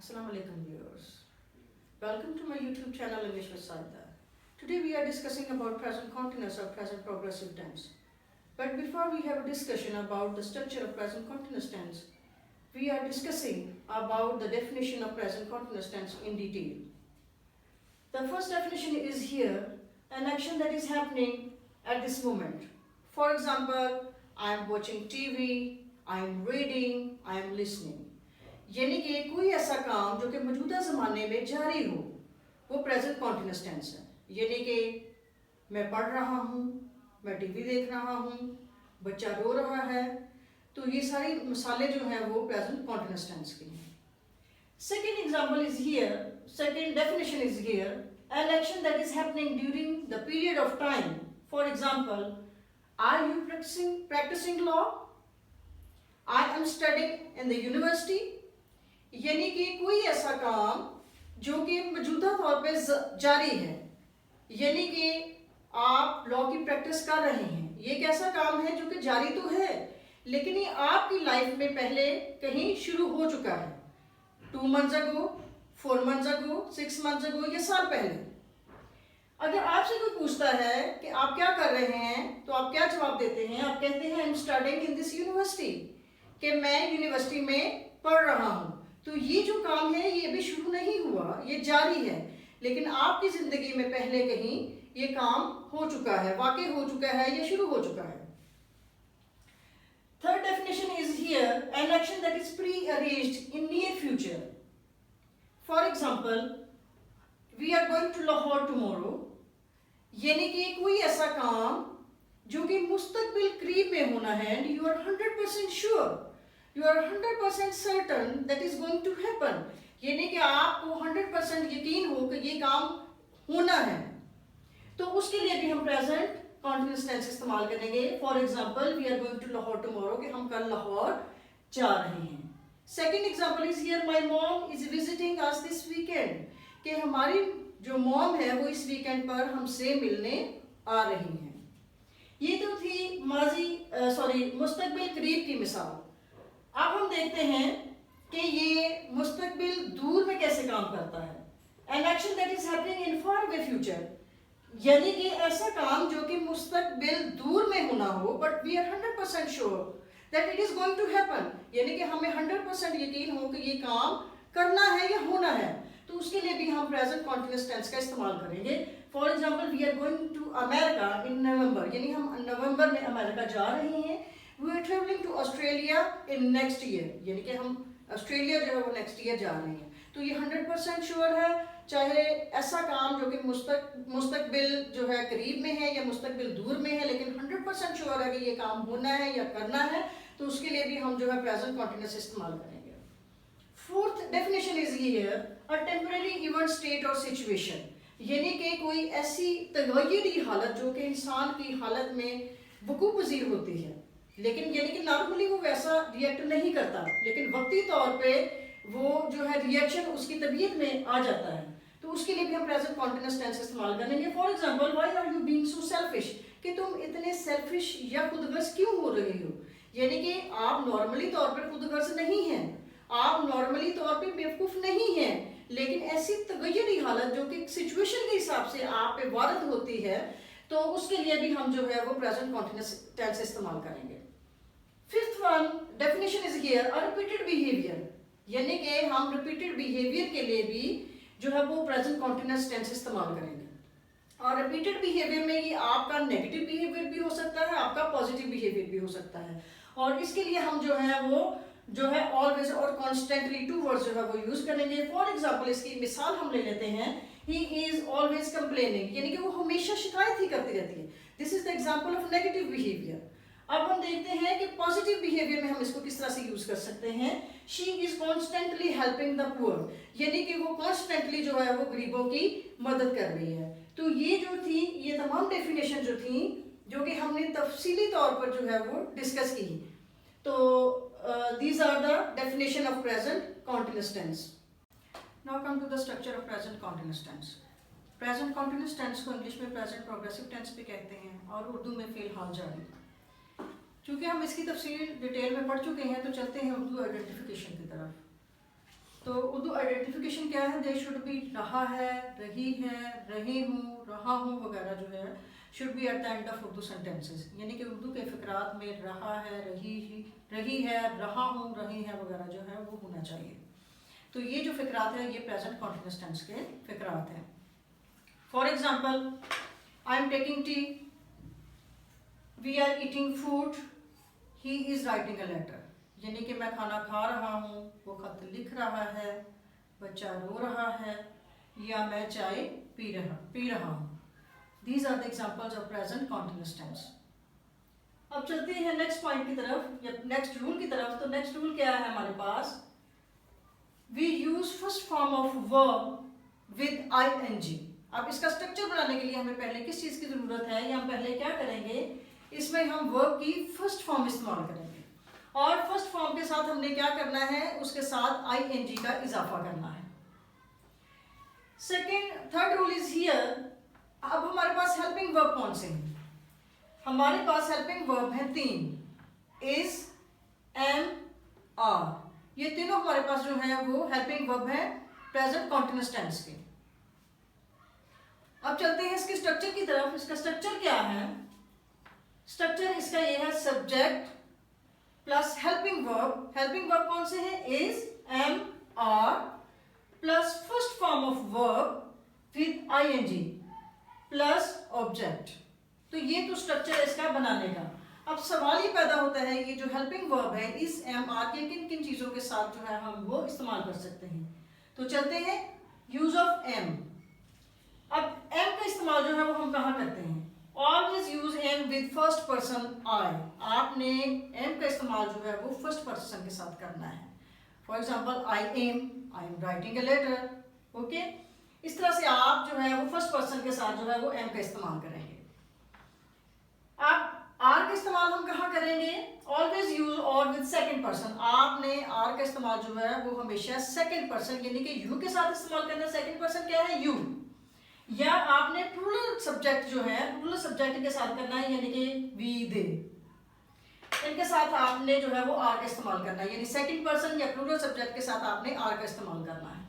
Assalamu alaikum viewers. Welcome to my YouTube channel English with Saida. Today we are discussing about present continuous or present progressive tense. But before we have a discussion about the structure of present continuous tense, we are discussing about the definition of present continuous tense in detail. The first definition is here, an action that is happening at this moment. For example, I am watching TV, I am reading, I am listening. यानी कि कोई ऐसा काम जो कि मौजूदा ज़माने में जारी हो वो प्रेजेंट कॉन्टिन्यूस टेंस है। यानी कि मैं पढ़ रहा हूँ, मैं टीवी देख रहा हूँ, बच्चा रो रहा है, तो ये सारी मिसालें जो हैं वो प्रेजेंट कॉन्टिन्यूस टेंस की हैं। Second example is here, second definition is here, an action that is happening during the period of time. For example, are you practicing law? I am studying in the university. यानी कि कोई ऐसा काम जो कि मौजूदा तौर पे जारी है, यानी कि आप लॉ की प्रैक्टिस कर रहे हैं। ये एक ऐसा काम है जो कि जारी तो है लेकिन ये आपकी लाइफ में पहले कहीं शुरू हो चुका है, 2 months ago, 4 months ago, 6 months ago या साल पहले। अगर आपसे कोई पूछता है कि आप क्या कर रहे हैं तो आप क्या जवाब देते हैं? आप कहते हैं I am studying in this university, कि मैं यूनिवर्सिटी में पढ़ रहा हूँ। तो ये जो काम है ये अभी शुरू नहीं हुआ, ये जारी है, लेकिन आपकी जिंदगी में पहले कहीं ये काम हो चुका है, वाकई हो चुका है या शुरू हो चुका है। Third definition is here, an action that is prearranged in near future. For example, we are going to Lahore tomorrow, यानी कि कोई ऐसा काम जो कि मुस्तकबिल करीब में होना है and you are 100% sure, You are 100% certain that is going to happen, यानी कि आपको 100% यकीन हो कि ये काम होना है, तो उसके लिए भी हम प्रेजेंट कॉन्टिन्यूस टेंस इस्तेमाल करेंगे। For example, we are going to Lahore tomorrow, कि हम कल लाहौर जा रहे हैं। Second example is here, my mom is visiting us this weekend, कि हमारी जो मॉम है वो इस वीकेंड पर हमसे मिलने आ रही हैं। ये तो थी मुस्तकबिल करीब की मिसाल। अब हम देखते हैं कि ये मुस्तकबिल दूर में कैसे काम करता है। N action that is happening in far away future, यानी कि ऐसा काम जो कि मुस्तकबिल दूर में होना हो but we are 100% sure that it is going to happen, यानी कि हमें 100% यकीन हो कि ये काम करना है या होना है, तो उसके लिए भी हम प्रेजेंट कॉन्टिन्यूस टेंस का इस्तेमाल करेंगे। For example, we are going to America in November, यानी हम नवंबर में अमेरिका जा रहे हैं। We are traveling to Australia in next year, यानी कि हम ऑस्ट्रेलिया जो है वो नेक्स्ट ईयर जा रहे हैं। तो ये 100% श्योर है, चाहे ऐसा काम जो कि मुस्तकबिल जो है करीब में है या मुस्तकबिल दूर में है, लेकिन 100% श्योर है कि ये काम होना है या करना है, तो उसके लिए भी हम जो है प्रेजेंट कॉन्टिन्यूस इस्तेमाल करेंगे। Fourth definition is here, a temporary event, state और सिचुएशन, यानी कि कोई ऐसी तगय्युरी हालत जो कि इंसान की हालत में वकूअ पज़ीर होती है, लेकिन यानी कि नॉर्मली वो वैसा रिएक्ट नहीं करता, लेकिन वक्ती तौर पे वो जो है रिएक्शन उसकी तबीयत में आ जाता है, तो उसके लिए भी हम प्रेजेंट कॉन्टिन्यूस टेंस इस्तेमाल करेंगे। For example, why are you being so selfish, कि तुम इतने सेल्फिश या खुदगर्ज क्यों हो रही हो, यानी कि आप नॉर्मली तौर पर खुदगर्ज नहीं हैं, आप नॉर्मली तौर पर बेवकूफ़ नहीं हैं, लेकिन ऐसी तगय्युरी हालत जो कि सिचुएशन के हिसाब से आप पे वारद होती है, तो उसके लिए भी हम जो है वो प्रेजेंट कॉन्टिन्यूस टेंस इस्तेमाल करेंगे। Fifth one definition is here, a repeated behaviour, यानी कि हम रिपीटेड बिहेवियर के लिए भी जो है वो प्रेजेंट कॉन्टिन्यूस टेंस इस्तेमाल करेंगे। और रिपीटेड बिहेवियर में ये आपका नेगेटिव बिहेवियर भी हो सकता है, आपका पॉजिटिव बिहेवियर भी हो सकता है, और इसके लिए हम जो है वो जो है ऑलवेज और कॉन्स्टेंटली 2 वर्ड्स जो है वो यूज करेंगे। फॉर एग्जाम्पल, इसकी मिसाल हम ले लेते हैं, ही इज ऑलवेज कंप्लेनिंग, यानी कि वो हमेशा शिकायत ही करती रहती है। This is the example of negative behaviour. अब हम देखते हैं कि पॉजिटिव बिहेवियर में हम इसको किस तरह से यूज कर सकते हैं। She is constantly helping the poor, यानी कि वो कॉन्स्टेंटली जो है वो गरीबों की मदद कर रही है। तो ये जो थी, ये तमाम डेफिनेशन जो थी जो कि हमने तफसीली तौर पर जो है वो डिस्कस की। तो these are the definition of present continuous tense. Now come to the structure of present continuous tense. Present continuous tense को इंग्लिश में present progressive tense भी कहते हैं और उर्दू में फिलहाल जारी। चूँकि हम इसकी तफसील डिटेल में पढ़ चुके हैं तो चलते हैं उर्दू आइडेंटिफिकेशन की तरफ। तो उर्दू आइडेंटिफिकेशन क्या है? दे शुड बी रहा है, रही है, रही हूँ, रहा हूँ वगैरह जो है should be at the end of Urdu sentences, यानी कि उर्दू के फ़िक्रात में रहा है, रही है, रहा हूँ, रही है वगैरह जो है वो होना चाहिए। तो ये जो फ़िक्रात है ये प्रेजेंट कॉन्टिन्यूअस टेंस के फ़िक्रात हैं। For example, I am taking tea, we are eating food, he is writing a letter, यानी कि मैं खाना खा रहा हूँ, वो खत लिख रहा है, बच्चा रो रहा है, या मैं चाय पी रहा हूँ। These are the examples of present continuous tense. अब चलते हैं नेक्स्ट पॉइंट की तरफ या नेक्स्ट रूल की तरफ। तो नेक्स्ट रूल क्या है हमारे पास? We use first form of verb with ing. अब इसका स्ट्रक्चर बनाने के लिए हमें पहले किस चीज़ की ज़रूरत है, या हम पहले क्या करेंगे, इसमें हम वर्ब की फर्स्ट फॉर्म इस्तेमाल करेंगे, और फर्स्ट फॉर्म के साथ हमने क्या करना है, उसके साथ ing का इजाफा करना है। Third rule is here. अब हमारे पास हेल्पिंग वर्ब कौन से हैं? हमारे पास हेल्पिंग वर्ब हैं 3, इज, एम, आर। ये तीनों हमारे पास जो है वो हेल्पिंग वर्ब है प्रेजेंट कॉन्टिन्यूअस टेंस के। अब चलते हैं इसके स्ट्रक्चर की तरफ। इसका स्ट्रक्चर क्या है? स्ट्रक्चर इसका ये है subject plus helping verb. Helping verb कौन से हैं? Is, am, are plus first form of verb with ing plus object. तो ये तो स्ट्रक्चर है इसका बनाने का। अब सवाल ये पैदा होता है, ये जो हेल्पिंग वर्ब है इस एम आर के किन किन चीज़ों के साथ जो है हम वो इस्तेमाल कर सकते हैं। तो चलते हैं यूज ऑफ एम। अब एम का इस्तेमाल जो है वो हम कहाँ करते हैं? Always use am with first person I. आपने एम का इस्तेमाल जो है वो फर्स्ट पर्सन के साथ करना है। For example, I am writing a letter. Okay, इस तरह से आप जो है वो फर्स्ट पर्सन के साथ जो है वो एम का इस्तेमाल करेंगे। आप आर का इस्तेमाल हम कहाँ करेंगे? ऑलवेज यूज और विद सेकंड पर्सन। आपने आर का इस्तेमाल जो है वो हमेशा सेकंड पर्सन यानी कि यू के साथ इस्तेमाल करना है। सेकंड पर्सन क्या है? यू। या आपने प्लूरल सब्जेक्ट जो है प्लूरल सब्जेक्ट के साथ करना है, यानी कि वी, दे, इनके साथ आपने जो है वो आर का इस्तेमाल करना है, यानी सेकंड पर्सन या प्लूरल सब्जेक्ट के साथ आपने आर का इस्तेमाल करना है।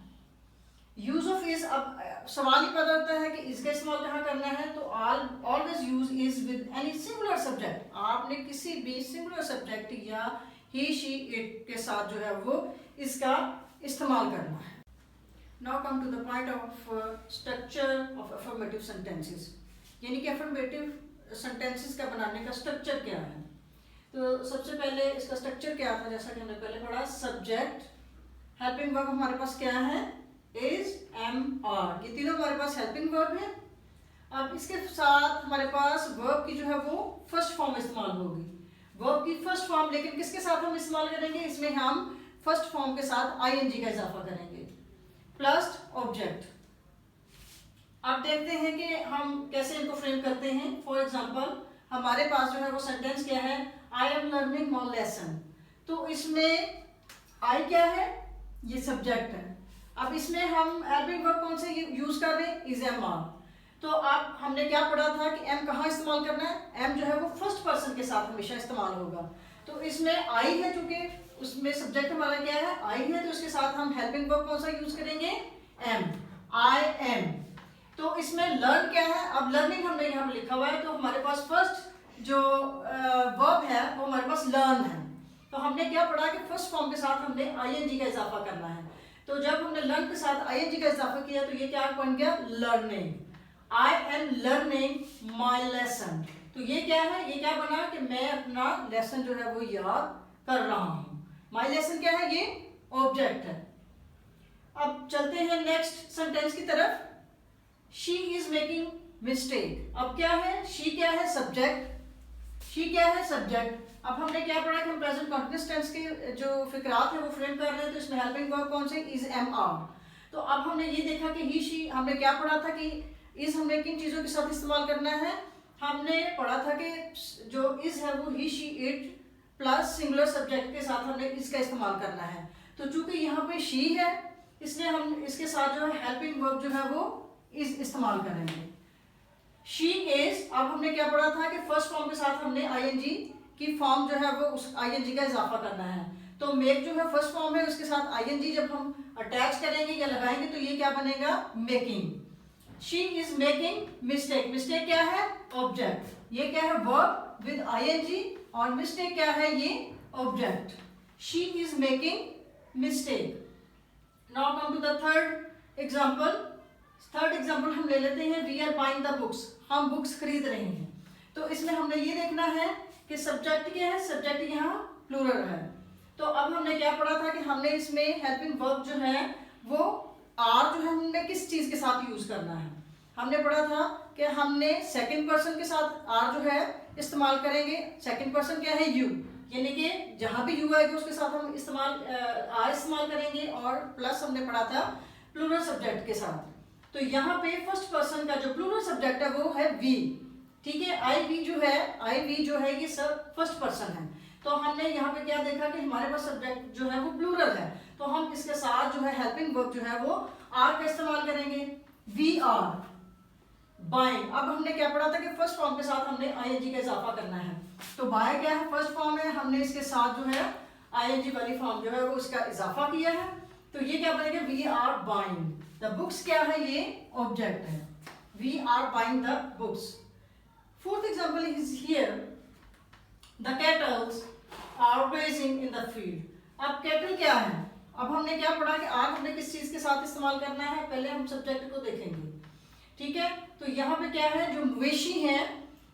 यूज ऑफ इज, अब सवाल ही पैदा होता है कि इसका इस्तेमाल कहाँ करना है? तो always use is with any singular subject. आपने किसी भी सिंगुलर सब्जेक्ट या ही, शी, इट के साथ जो है वो इसका इस्तेमाल करना है। Now come to the point of structure of affirmative sentences, यानी कि अफर्मेटिव सेंटेंसेस का बनाने का स्ट्रक्चर क्या है। तो सबसे पहले इसका स्ट्रक्चर क्या था, जैसा कि हमने पहले पढ़ा, सब्जेक्ट, हेल्पिंग वर्ब हमारे पास क्या है? Is, am, are. ये तीनों हमारे पास हेल्पिंग वर्ब है। अब इसके साथ हमारे पास वर्ब की जो है वो फर्स्ट फॉर्म इस्तेमाल होगी। वर्ब की फर्स्ट फॉर्म, लेकिन किसके साथ हम इस्तेमाल करेंगे? इसमें हम फर्स्ट फॉर्म के साथ ing का इजाफा करेंगे प्लस ऑब्जेक्ट। अब देखते हैं कि हम कैसे इनको फ्रेम करते हैं। फॉर एग्जाम्पल, हमारे पास जो है वो सेंटेंस क्या है? I am learning more lesson. तो इसमें आई क्या है? ये सब्जेक्ट है। अब इसमें हम हेल्पिंग वर्ब कौन से यूज कर रहे हैं? Is, am, are. तो अब हमने क्या पढ़ा था कि एम कहाँ इस्तेमाल करना है? एम जो है वो फर्स्ट पर्सन के साथ हमेशा इस्तेमाल होगा। तो इसमें आई है, चूंकि उसमें सब्जेक्ट हमारा क्या है? आई है, तो इसके साथ हम हेल्पिंग वर्ब कौन सा यूज करेंगे? Am, I am. तो इसमें लर्न क्या है? अब लर्निंग हमने यहाँ पे लिखा हुआ है, तो हमारे पास फर्स्ट जो वर्ब है वो हमारे पास लर्न है। तो हमने क्या पढ़ा कि फर्स्ट फॉर्म के साथ हमने ing का इजाफा करना है। तो जब हमने लर्न के साथ ing का इजाफा किया तो ये क्या बन गया? Learning. I am learning my lesson. तो ये क्या है? ये क्या बना कि मैं अपना लेसन जो है वो याद कर रहा हूँ। माई लेसन क्या है? ये ऑब्जेक्ट है। अब चलते हैं नेक्स्ट सेंटेंस की तरफ। She is making mistake. अब क्या है? शी क्या है? सब्जेक्ट। शी क्या है? सब्जेक्ट। अब हमने क्या पढ़ा कि हम प्रेजेंट कॉन्टिन्यूअस टेंस के जो फिक्रात है वो फ्रेम कर रहे हैं, तो इसमें हेल्पिंग वर्ब कौन से? Is, am, are. तो अब हमने ये देखा कि ही, शी, हमने क्या पढ़ा था कि इज हमने किन चीज़ों के साथ इस्तेमाल करना है? हमने पढ़ा था कि जो इज है वो he, she, it plus singular subject के साथ हमने इसका इस्तेमाल करना है। तो चूंकि यहाँ पे शी है, इसलिए हम इसके साथ जो है हेल्पिंग वर्ब जो है वो इज इस्तेमाल करेंगे। शी इज, अब हमने क्या पढ़ा था कि फर्स्ट फॉर्म के साथ हमने ing की फॉर्म जो है वो उस ing का इजाफा करना है। तो मेक जो है फर्स्ट फॉर्म है, उसके साथ आईएनजी जब हम अटैच करेंगे या लगाएंगे तो ये क्या बनेगा, making. She is making mistake, mistake क्या है, ऑब्जेक्ट, ये क्या है, वर्ब विद आईएनजी, और मिस्टेक क्या है, ये object. She is making mistake. Now come to the third example. Third example हम ले लेते हैं, we are buying the books, हम बुक्स खरीद रहे हैं। तो इसमें हमने ये देखना है कि सब्जेक्ट क्या है, सब्जेक्ट यहाँ प्लूरल है। तो अब हमने क्या पढ़ा था कि हमने इसमें हेल्पिंग वर्ब जो है वो आर जो है हमने किस चीज के साथ यूज करना है। हमने पढ़ा था कि हमने सेकंड पर्सन के साथ आर जो है इस्तेमाल करेंगे। सेकंड पर्सन क्या है, यू, यानी कि जहां भी यू आएगा उसके साथ हम आर इस्तेमाल करेंगे। और प्लस हमने पढ़ा था प्लूरल सब्जेक्ट के साथ। तो यहाँ पे फर्स्ट पर्सन का जो प्लूरल सब्जेक्ट है वो है वी, ठीक है। आई वी जो है ये सब फर्स्ट पर्सन है। तो हमने यहाँ पे क्या देखा कि हमारे पास सब्जेक्ट जो है वो प्लूरल है, तो हम इसके साथ जो है हेल्पिंग वर्ब जो है वो आर का इस्तेमाल करेंगे। We are buying. अब हमने क्या पढ़ा था कि फर्स्ट फॉर्म के साथ हमने आईएनजी का इजाफा करना है। तो बाय क्या है, फर्स्ट फॉर्म है, हमने इसके साथ जो है आईएनजी वाली फॉर्म जो है वो इसका इजाफा किया है। तो ये क्या बनेगा, we are buying the books, क्या है, ये ऑब्जेक्ट है। We are buying the books. Fourth example is here, the cattles are grazing in the field. अब कैटल क्या है, अब हमने क्या पढ़ा कि आर हमने किस चीज के साथ इस्तेमाल करना है, पहले हम सब्जेक्ट को देखेंगे, ठीक है। तो यहाँ पे क्या है, जो मवेशी है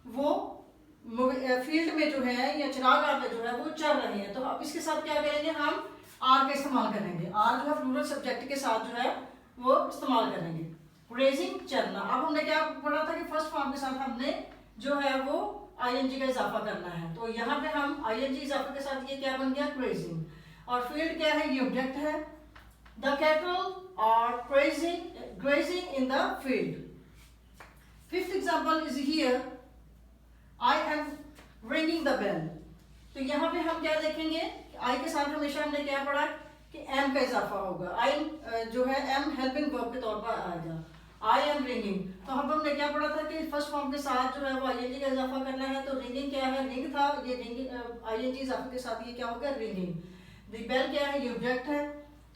वो फील्ड में जो है या चरागाह में जो है वो चर रहे हैं। तो अब इसके साथ क्या करेंगे, हम आर का इस्तेमाल करेंगे। आर जो है प्लूरल सब्जेक्ट के साथ जो है वो इस्तेमाल करेंगे। ग्रेजिंग, चरना। अब हमने क्या पढ़ा था कि फर्स्ट फॉर्म के साथ हमने जो है वो आईएनजी का इजाफा करना है। तो यहाँ पे हम आईएनजी इजाफे के साथ ये क्या बन गया, ग्रेजिंग। और फील्ड क्या है, ये ऑब्जेक्ट है। The cattle are grazing in the field. Fifth example is here, I am ringing the bell. तो यहाँ पे हम क्या देखेंगे, आई के साथ हमेशा हमने क्या पढ़ा कि एम का इजाफा होगा। आई जो है एम हेल्पिंग वर्ब के तौर पर आएगा। आई एम रिंगिंग। तो हमने क्या पढ़ा था कि फर्स्ट फॉर्म के साथ जो है वो आईएनजी का इजाफा करना है। तो रिंगिंग क्या है, रिंग था, ये रिंगिंग आईएनजी इजाफे के साथ ये क्या होगा, रिंगिंग। द बेल क्या है, ये ऑब्जेक्ट है।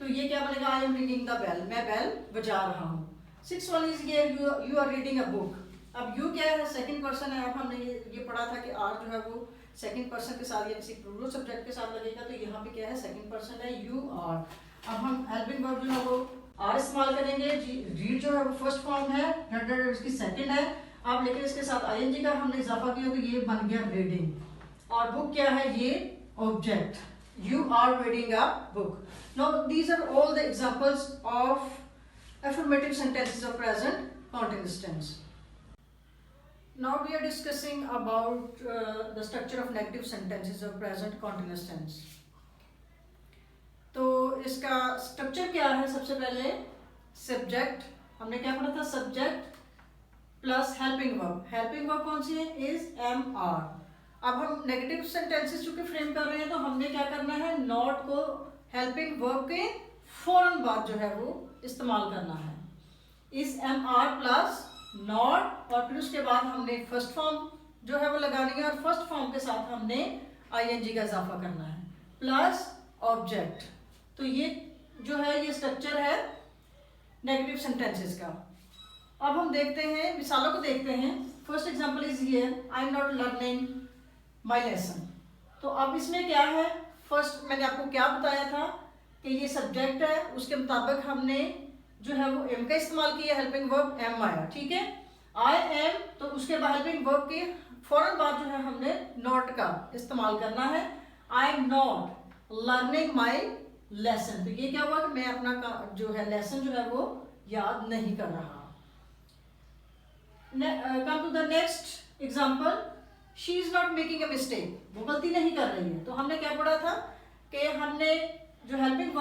तो ये क्या बनेगा, I am ringing the bell, मैं बेल बजा रहा हूँ। सिक्स वन इज ये, you are reading a book. अब यू क्या है, सेकंड पर्सन है। अब हमने ये पढ़ा था कि आर जो है वो सेकंड पर्सन के साथ या किसी प्लूरल सब्जेक्ट के साथ लगेगा। तो यहाँ पे क्या है, सेकंड पर्सन है, यू आर। अब हम हेल्पिंग वर्ब जो है वो आर इस्तेमाल करेंगे। रीड जो है वो फर्स्ट फॉर्म है, उसकी सेकंड है। अब लेकिन इसके साथ आईएनजी का हमने इजाफा किया तो ये बन गया रीडिंग। और बुक क्या है, ये object. You are reading a book. Now these are all the examples of affirmative sentences of present continuous tense. Now we are discussing about the structure of negative sentences of present continuous tense. तो इसका structure क्या है, सबसे पहले subject, हमने क्या पढ़ा था, subject plus helping verb. Helping verb कौन सी है, इज एम आर। अब हम नेगेटिव सेंटेंसेस चूंकि फ्रेम कर रहे हैं तो हमने क्या करना है, नॉट को हेल्पिंग वर्ब के फौरन बाद जो है वो इस्तेमाल करना है। Is am are plus not, और फिर उसके बाद हमने फर्स्ट फॉर्म जो है वो लगानी है, और फर्स्ट फॉर्म के साथ हमने आईएनजी का इजाफा करना है, प्लस ऑब्जेक्ट। तो ये जो है ये स्ट्रक्चर है नेगेटिव सेंटेंसेस का। अब हम देखते हैं, मिसालों को देखते हैं। First example is here, I am not learning my lesson. तो अब इसमें क्या है, फर्स्ट मैंने आपको क्या बताया था कि ये सब्जेक्ट है, उसके मुताबिक हमने जो है वो एम का इस्तेमाल किया, हेल्पिंग वर्ब एम आया, ठीक है। आई एम, तो उसके बाद हेल्पिंग वर्ब के फौरन बाद जो है हमने नॉट का इस्तेमाल करना है। I am not learning my lesson. तो ये क्या हुआ कि मैं अपना जो है लेसन जो है वो याद नहीं कर रहा। Come to the next example, she is not making a mistake, वो गलती नहीं कर रही है। तो हमने क्या पढ़ा था कि हमने जो हेल्पिंग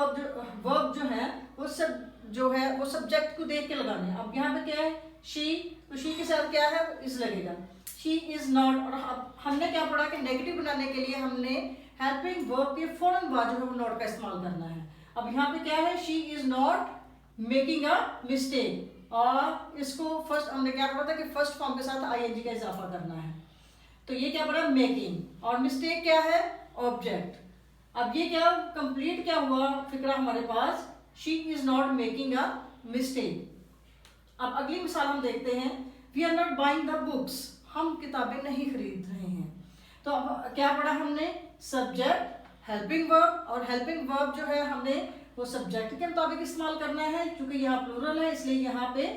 वर्ब जो है वो सब जो है वो सब्जेक्ट को देख के लगाने हैं। अब यहाँ पे क्या है, शी, तो शी के साथ क्या है, इज लगेगा। शी इज नॉट, और अब हमने क्या पढ़ा कि नेगेटिव बनाने के लिए हमने हेल्पिंग वर्ब के फौरन बाद जो है वो नॉट का इस्तेमाल करना है। अब यहाँ पे क्या है, she is not making a mistake, और इसको फर्स्ट हमने क्या पढ़ा था कि फर्स्ट फॉर्म के साथ आईएनजी का इजाफा करना है। तो ये क्या पढ़ा, मेकिंग, और मिस्टेक क्या है, ऑब्जेक्ट। अब ये क्या कंप्लीट क्या हुआ फिक्रा हमारे पास, she is not making a mistake. अब अगली मिसाल हम देखते हैं, we are not buying the books, हम किताबें नहीं खरीद रहे हैं। तो अब क्या पढ़ा हमने, सब्जेक्ट हेल्पिंग वर्ब, और हेल्पिंग वर्ब जो है हमने वो सब्जेक्ट के मुताबिक इस्तेमाल करना है, क्योंकि यहाँ प्लूरल है इसलिए यहाँ पे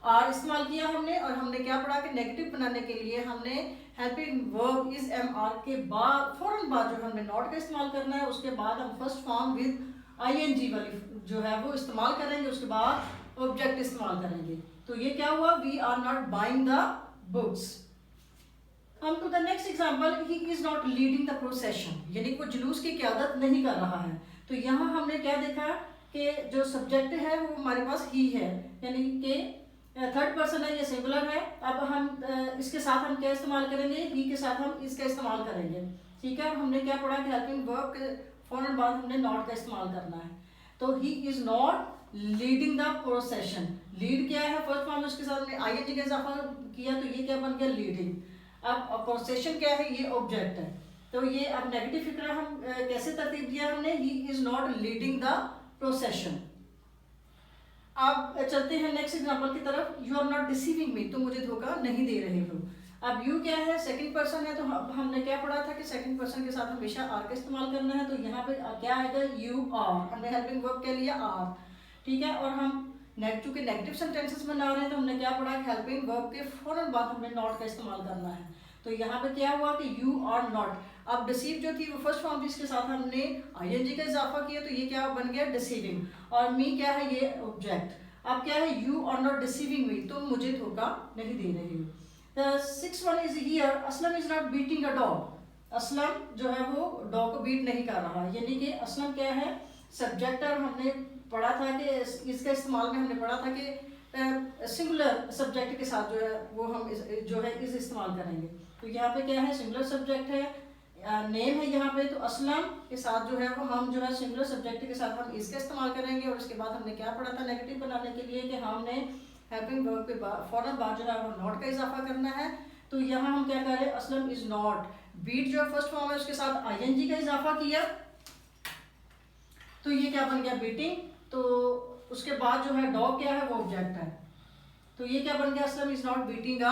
आर इस्तेमाल किया हमने। और हमने क्या पढ़ा कि नेगेटिव बनाने के लिए हमने helping verb is am are के बाद फौरन बाद जो हमने नॉट का इस्तेमाल करना है, उसके बाद हम फर्स्ट फॉर्म विद आईएनजी वाली जो है वो इस्तेमाल करेंगे, उसके बाद ऑब्जेक्ट इस्तेमाल करेंगे। तो ये क्या हुआ, we are not buying the books. हम to the next example, he is not leading the procession, यानी वो जुलूस की क़यादत नहीं कर रहा है। तो यहाँ हमने क्या देखा कि जो सब्जेक्ट है वो हमारे पास ही है, यानी कि थर्ड पर्सन है, ये सिंगुलर है। अब हम इसके साथ हम क्या इस्तेमाल करेंगे, ही के साथ हम इसका इस्तेमाल करेंगे, ठीक है। हमने क्या पढ़ा कि हेल्पिंग वर्ब के फौरन बाद हमने नॉट का इस्तेमाल करना है। तो he is not leading the procession, lead क्या है फर्स्ट फॉर्म, उसके साथ हमने आईएनजी का इजाफा किया, तो ये क्या बन गया, लीडिंग। अब प्रोसेशन क्या है, ये ऑब्जेक्ट है। तो ये अब नेगेटिव फिक्रा हम कैसे तरतीब दिया हमने, he is not leading the procession. अब चलते हैं नेक्स्ट एग्जांपल की तरफ, you are not deceiving me, तुम मुझे धोखा नहीं दे रहे हो। अब यू क्या है, सेकंड पर्सन है, तो हमने क्या पढ़ा था कि सेकंड पर्सन के साथ हमेशा आर का इस्तेमाल करना है। तो यहाँ पे क्या आएगा, यू आर, हमने हेल्पिंग वर्ब के लिए आर, ठीक है। और हम चूंकि नेगेटिव सेंटेंसेस बना रहे हैं तो हमने क्या पढ़ा कि हेल्पिंग वर्ब के फौरन बाद हमने नॉट का इस्तेमाल करना है। तो यहाँ पे क्या हुआ कि यू आर नॉट, अब डिसीव जो थी वो फर्स्ट फॉर्म थी, इसके साथ हमने आईएनजी का इजाफा किया, तो ये क्या बन गया, डिसीविंग। और मी क्या है, ये ऑब्जेक्ट। अब क्या है, you are not deceiving me, तुम मुझे धोखा नहीं दे रहे हो। The six one is here, Aslam is not beating a dog, Aslam जो है वो डॉग को बीट नहीं कर रहा, यानी कि असलम क्या है, सब्जेक्ट। और हमने पढ़ा था कि इसके इस्तेमाल में हमने पढ़ा था कि सिंगुलर सब्जेक्ट के साथ जो है वो हम जो है इस इस्तेमाल करेंगे। तो यहाँ पे क्या है, सिंगुलर सब्जेक्ट है, नेम है यहाँ पे, तो असलम के साथ जो है वो हम जो है सिंगुलर सब्जेक्ट के साथ हम इसका इस्तेमाल करेंगे। और इसके बाद हमने क्या पढ़ा था नेगेटिव बनाने के लिए कि हमने हेल्पिंग वर्ब के फौरन बाद जो है वो नॉट का इजाफा करना है। तो यहाँ हम क्या करें, असलम इज नॉट, बीट जो है फर्स्ट फॉर्म है उसके साथ आईएनजी का इजाफा किया, तो ये क्या बन गया, बीटिंग। तो उसके बाद जो है डॉग क्या है, वो ऑब्जेक्ट है, तो ये क्या बन गया, Aslam is not beating a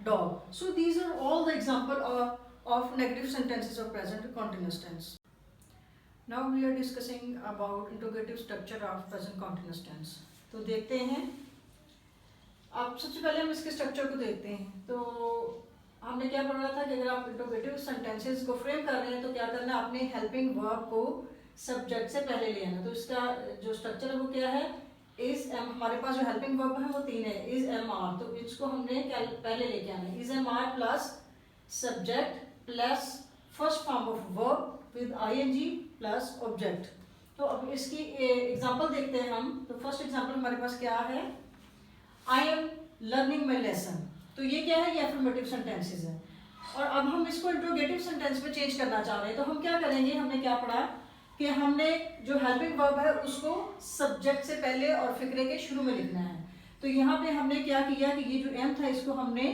dog. So these are all the example of negative sentences of present continuous tense. Now we are discussing about interrogative structure of present continuous tense. तो देखते हैं, अब सबसे पहले हम इसके स्ट्रक्चर को देखते हैं। तो हमने क्या पढ़ा था कि अगर आप इंटरोगेटिव सेंटेंसेस को फ्रेम कर रहे हैं तो क्या करना है, आपने हेल्पिंग वर्ब को सब्जेक्ट से पहले ले आना। तो इसका जो स्ट्रक्चर है वो क्या है, इज एम, हमारे पास जो हेल्पिंग वर्ब है वो तीन है, इज एम आर, तो इसको हमने पहले लेके आना है, is am are plus subject plus first form of verb with ING plus object. तो अब इसकी एग्जांपल देखते हैं हम। तो फर्स्ट एग्जांपल हमारे पास क्या है, I am learning my lesson. तो ये क्या है, ये अफर्मेटिव सेंटेंसेस है। और अब हम इसको इंट्रोगेटिव सेंटेंस में चेंज करना चाह रहे हैं, तो हम क्या करेंगे, हमने क्या पढ़ा कि हमने जो हेल्पिंग वर्ब है उसको सब्जेक्ट से पहले और फिक्रे के शुरू में लिखना है। तो यहाँ पे हमने क्या किया कि ये जो एम था इसको हमने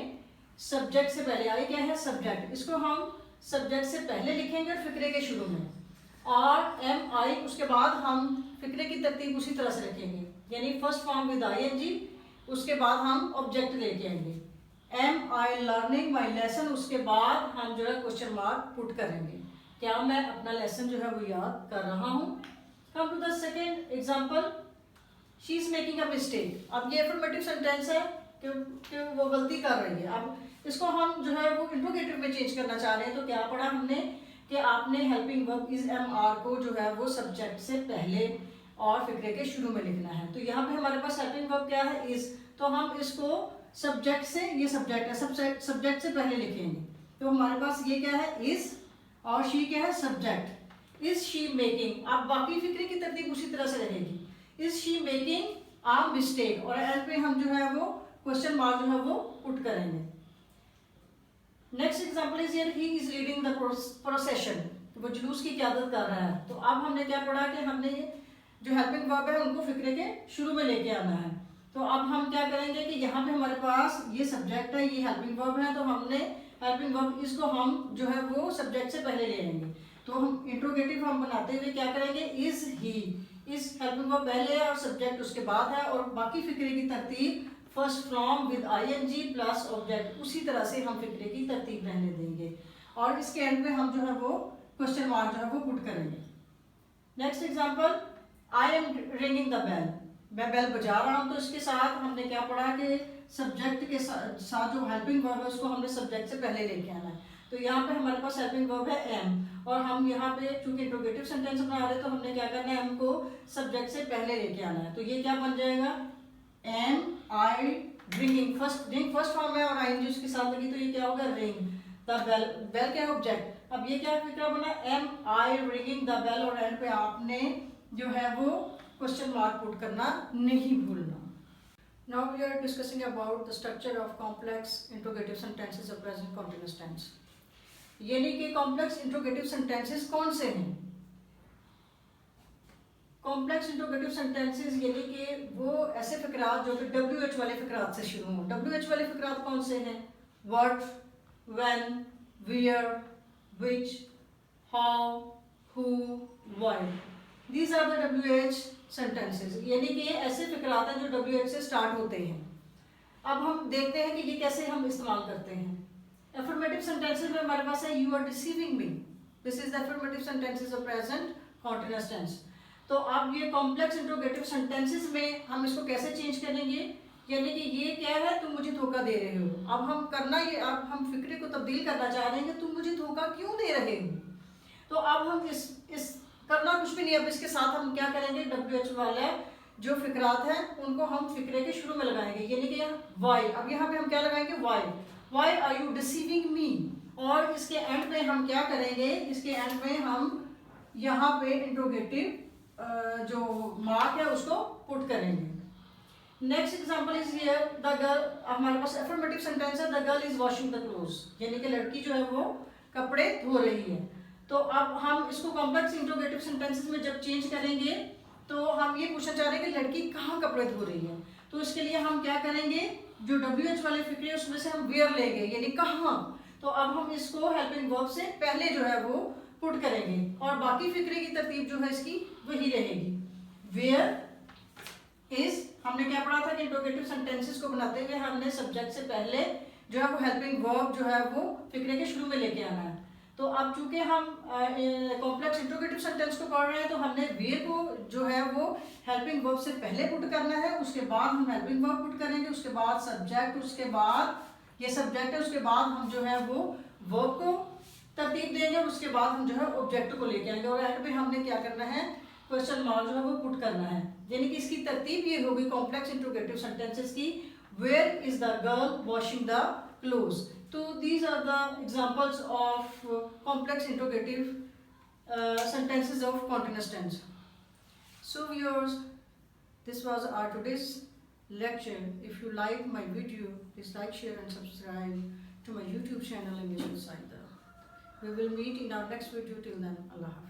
सब्जेक्ट से पहले, आई क्या है, सब्जेक्ट, इसको हम सब्जेक्ट से पहले लिखेंगे और फिक्रे के शुरू में, और एम आई उसके बाद हम फिक्रे की तरतीब उसी तरह से रखेंगे, यानी फर्स्ट फॉर्म विद आईएनजी, उसके बाद हम ऑब्जेक्ट लेके आएंगे, am I learning my lesson, उसके बाद हम जो है क्वेश्चन मार्क पुट करेंगे, क्या मैं अपना लेसन जो है वो याद कर रहा हूँ। Come to the second example, she is making a mistake. अब ये अफर्मेटिव सेंटेंस है कि वो गलती कर रही है। अब इसको हम जो है वो इंट्रोगेटिव में चेंज करना चाह रहे हैं। तो क्या पढ़ा हमने कि आपने helping verb is am are को जो है वो सब्जेक्ट से पहले और फिक्रे के शुरू में लिखना है। तो यहाँ पे हमारे पास हेल्पिंग वर्ब क्या है, इज, तो हम इसको सब्जेक्ट से, ये सब्जेक्ट है, सब्जेक्ट से पहले लिखेंगे। तो हमारे पास ये क्या है, इज, और शी क्या है, सब्जेक्ट, इज शी मेकिंग। अब बाकी फिक्रे की तरतीब उसी तरह से रहेगी, is she making a mistake, और एंड पे हम जो है वो क्वेश्चन मार्क जो है वो पुट करेंगे। Next example is here, he is leading the procession, वो जुलूस की क़यादत कर रहा है। तो अब हमने क्या पढ़ा कि हमने जो हेल्पिंग वर्ब है उनको फिक्रे के शुरू में लेके आना है। तो अब हम क्या करेंगे कि यहाँ पे हमारे पास ये सब्जेक्ट है, ये हेल्पिंग वर्ब है, तो हमने हेल्पिंग वर्ब इसको हम जो है वो सब्जेक्ट से पहले ले लेंगे। तो हम इंट्रोगेटिव हम बनाते हुए क्या करेंगे, is he, is helping verb पहले है और सब्जेक्ट उसके बाद है, और बाकी फिक्रे की तरतीब first form with ING plus object, उसी तरह से हम फिक्रे की तरतीब रहने देंगे, और इसके एंड में हम जो है वो क्वेश्चन मार्क जो है वो पुट करेंगे। Next example, I am ringing the bell, मैं बेल बजा रहा हूँ, तो इसके साथ हमने क्या पढ़ा कि सब्जेक्ट के साथ जो हेल्पिंग वर्ब है उसको हमने सब्जेक्ट से पहले लेके आना है। तो यहाँ पे हमारे पास हेल्पिंग वर्ब है एम, और हम यहाँ पे चूंकि इंट्रोगेटिव सेंटेंस बना रहे हैं तो हमने क्या करना है, एम को सब्जेक्ट से पहले लेके आना है। तो ये क्या बन जाएगा, M I ringing, first form है और आईएनजी उसके साथ लगी, तो ये क्या होगा, रिंग द बेल, बेल क्या है, ऑब्जेक्ट। अब ये क्या फिक्रा बना, am I ringing the bell, और एंड पे आपने जो है वो क्वेश्चन मार्क पुट करना नहीं भूलना। Now we are discussing about the structure of complex interrogative sentences of present continuous tense. यानी कि कॉम्प्लेक्स इंट्रोगेटिव सेंटेंसेस कौन से हैं? कॉम्प्लेक्स इंट्रोगेटिव सेंटेंसेस यानी कि वो ऐसे फिक्रात जो कि WH वाले फिक्रात से शुरू हों। WH वाले फिक्रात कौन से हैं? What, when, where, which, how, who, why. These are the WH sentences. यानी कि ये ऐसे फिक्रात हैं जो WH से स्टार्ट होते हैं। अब हम देखते हैं कि ये कैसे हम इस्तेमाल करते हैं। Affirmative sentences में हमारे पास है you are deceiving me. This is the affirmative sentences of present continuous tense. तो अब ये complex interrogative sentences में हम इसको कैसे चेंज करेंगे, यानी कि ये क्या है, तुम मुझे धोखा दे रहे हो। अब हम करना ये, अब हम फिक्रे को तब्दील करना चाह रहे हैं कि तुम मुझे धोखा क्यों दे रहे हो। तो अब हम इस करना कुछ भी नहीं, अब इसके साथ हम क्या करेंगे, WH वाले जो फिक्रात हैं उनको हम फिक्रे के शुरू में लगाएंगे, यानी कि वाई। अब यहाँ पे हम क्या लगाएंगे, वाई आर यू डिसीविंग मी, और इसके एंड में हम क्या करेंगे, इसके एंड में हम यहाँ पे इंट्रोगेटिव जो मार्क है उसको पुट करेंगे। Next example is here the girl, हमारे पास अफर्मेटिव सेंटेंस है the girl is washing the clothes, यानी कि लड़की जो है वो कपड़े धो रही है। तो अब हम इसको कॉम्प्लेक्स इंट्रोगेटिव सेंटेंसेस में जब चेंज करेंगे तो हम ये पूछना चाह रहे हैं कि लड़की कहाँ कपड़े धो रही है। तो इसके लिए हम क्या करेंगे, जो WH वाले फिक्रे उसमें से हम वेयर लेंगे, यानी कहाँ। तो अब हम इसको हेल्पिंग वर्ब से पहले जो है वो पुट करेंगे, और बाकी फिक्रे की तरतीब जो है इसकी वही रहेगी। वेयर इज, हमने क्या पढ़ा था कि इंट्रोगेटिव सेंटेंसेस को बनाते हुए हमने सब्जेक्ट से पहले जो है वो हेल्पिंग वर्ब जो है वो फिक्रे के शुरू में लेके आना है। तो अब चूंकि हम कॉम्प्लेक्स इंट्रोगेटिव सेंटेंस को पढ़ रहे हैं तो हमने वेयर को जो है वो हेल्पिंग वर्ब से पहले पुट करना है, उसके बाद हम हेल्पिंग वर्ब पुट करेंगे, उसके बाद सब्जेक्ट, उसके बाद ये सब्जेक्ट है, उसके बाद हम जो है वो वर्ब को तरतीब देंगे, और उसके बाद हम जो है ऑब्जेक्ट को लेके आएंगे, और एंड पे हमने क्या करना है, क्वेश्चन मार्क जो है वो पुट करना है। यानी कि इसकी तरतीब ये होगी कॉम्प्लेक्स इंट्रोगेटिव सेंटेंसेस की, where is the girl washing the clothes. So these are the examples of complex interrogative sentences of continuous tense. So viewers, this was our today's lecture. If you like my video, please like, share and subscribe to my YouTube channel English with Saida. We will meet in our next video. Till then, Allah Hafiz.